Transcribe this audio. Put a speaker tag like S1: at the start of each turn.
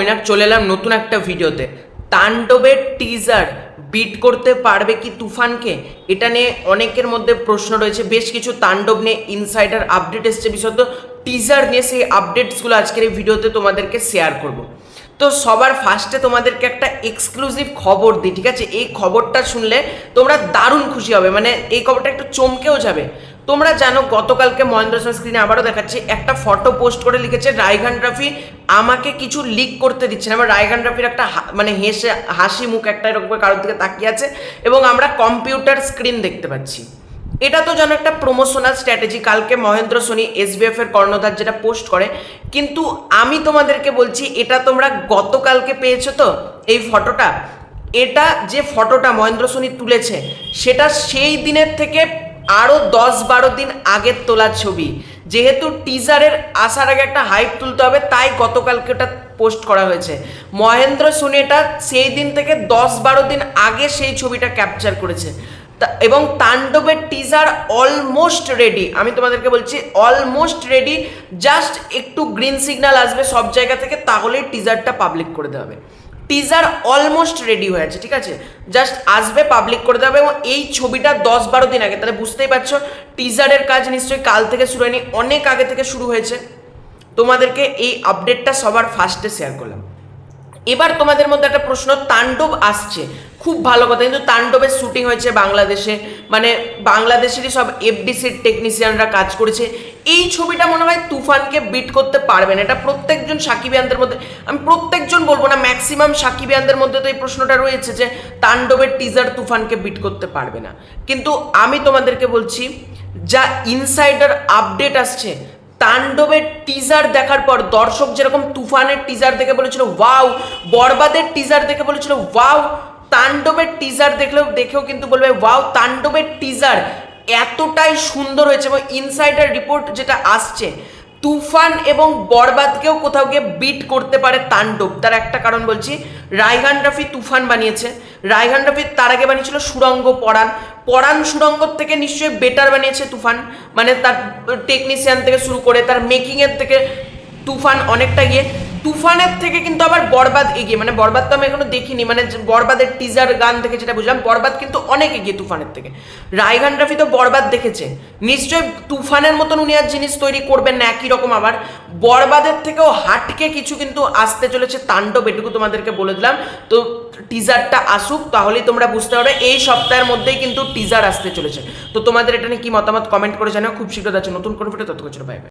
S1: ময়নাক চলে এলাম নতুন একটা ভিডিওতে। তাণ্ডবের টিজার বিট করতে পারবে কি তুফানকে? এটা নিয়ে অনেকের মধ্যে প্রশ্ন রয়েছে। বেশ কিছু তাণ্ডব নিয়ে ইনসাইডার আপডেট এসছে, বিশেষত টিজার নিয়ে। সেই আপডেটসগুলো আজকের এই ভিডিওতে তোমাদেরকে শেয়ার করব। তো সবার ফার্স্টে তোমাদেরকে একটা এক্সক্লুসিভ খবর দিই, ঠিক আছে? এই খবরটা শুনলে তোমরা দারুণ খুশি হবে, মানে এই খবরটা একটু চমকেও যাবে। তোমরা জানো গতকালকে মহেন্দ্র সিং স্ক্রিনে আবারও দেখাচ্ছি, একটা ফটো পোস্ট করে লিখেছে রায়হান রাফি আমাকে কিছু লিক করতে দিচ্ছে না। আমার রায়হান রাফির একটা মানে হাসি মুখ একটা এরকম কারোর দিকে তাকিয়ে আছে এবং আমরা কম্পিউটার স্ক্রিন দেখতে পাচ্ছি। এটা তো যেন একটা প্রমোশনাল স্ট্র্যাটেজি। কালকে মহেন্দ্র সোনি এসবিএফ এর কর্ণধার যেটা পোস্ট করে, কিন্তু আমি তোমাদেরকে বলছি এটা তোমরা গতকালকে পেয়েছো তো এই ফটোটা। এটা যে ফটোটা মহেন্দ্র সোনি তুলেছে সেটা সেই দিনের থেকে আরও 10-12 দিন আগের তোলার ছবি। যেহেতু টিজারের আসার আগে একটা হাইপ তুলতে হবে, তাই গতকালকে এটা পোস্ট করা হয়েছে। মহেন্দ্র সোনি এটা সেই দিন থেকে 10-12 দিন আগে সেই ছবিটা ক্যাপচার করেছে এবং তাণ্ডবের টিজার অলমোস্ট রেডি। আমি তোমাদেরকে বলছি অলমোস্ট রেডি, জাস্ট একটু গ্রিন সিগন্যাল আসবে সব জায়গা থেকে, তাহলেই টিজারটা পাবলিক করে দেওয়া হবে। টিজার অলমোস্ট রেডি হয়ে আছে, ঠিক আছে? জাস্ট আসবে, পাবলিক করে দেওয়া হবে। এবং এই ছবিটা 10-12 দিন আগে, তাহলে বুঝতেই পারছো টিজারের কাজ নিশ্চয়ই কাল থেকে শুরু হয়নি, অনেক আগে থেকে শুরু হয়েছে। তোমাদেরকে এই আপডেটটা সবার ফার্স্টে শেয়ার করলাম। এবার তোমাদের মধ্যে একটা প্রশ্ন, তাণ্ডব আসছে, খুব ভালো কথা, কিন্তু তাণ্ডবের শুটিং হয়েছে বাংলাদেশে, মানে বাংলাদেশেরই সব এফডিসির টেকনিশিয়ানরা কাজ করেছে। এই ছবিটা মনে হয় তুফানকে বিট করতে পারবে না। এটা প্রত্যেকজন সাকিবিয়ানদের মধ্যে, আমি প্রত্যেকজন বলবো না, ম্যাক্সিমাম সাকিবিয়ানদের মধ্যে তো এই প্রশ্নটা রয়েছে যে তাণ্ডবের টিজার তুফানকে বিট করতে পারবে না। কিন্তু আমি তোমাদেরকে বলছি, যা ইনসাইডার আপডেট আসছে, তাণ্ডবের টিজার দেখার পর দর্শক যেরকম তুফানের টিজার দেখে বলেছিল ওয়াও, বরবাদের টিজার দেখে বলেছিল ওয়াও, তাণ্ডবের টিজার দেখেও কিন্তু বলবে ওয়াও, তাণ্ডবের টিজার এতটাই সুন্দর হয়েছে। এবং ইনসাইডার রিপোর্ট যেটা আসছে, তুফান এবং বরবাদকেও কোথাও গিয়ে বিট করতে পারে তাণ্ডব। তার একটা কারণ বলছি, রায়হান রাফি তুফান বানিয়েছে, রায়হান রাফি তার আগে বানিয়েছিল সুড়ঙ্গ পরাণ সুড়ঙ্গর থেকে নিশ্চয়ই বেটার বানিয়েছে তুফান, মানে তার টেকনিশিয়ান থেকে শুরু করে তার মেকিংয়ের থেকে তুফান অনেকটা গিয়ে, তুফানের থেকে কিন্তু আবার বরবাদ এগিয়ে। মানে বরবাদ তো আমি এখনো দেখিনি, মানে বরবাদের টিজার গান থেকে যেটা বুঝলাম, বরবাদ কিন্তু অনেক এগিয়ে তুফানের থেকে। রায়হান রাফি তো বরবাদ দেখেছে, নিশ্চয়ই তুফানের মতন উনি আর জিনিস তৈরি করবেন না একই রকম। আবার বরবাদের থেকেও হাটকে কিছু কিন্তু আসতে চলেছে তাণ্ডব, এটুকু তোমাদেরকে বলে দিলাম। তো টিজারটা আসুক, তাহলেই তোমরা বুঝতে পারবে। এই সপ্তাহের মধ্যেই কিন্তু টিজার আসতে চলেছে। তো তোমাদের এটা নিয়ে কি মতামত কমেন্ট করে জানাও। খুব শীঘ্র আছে নতুন কোনো ভিডিও, ততক্ষণ বাই বাই।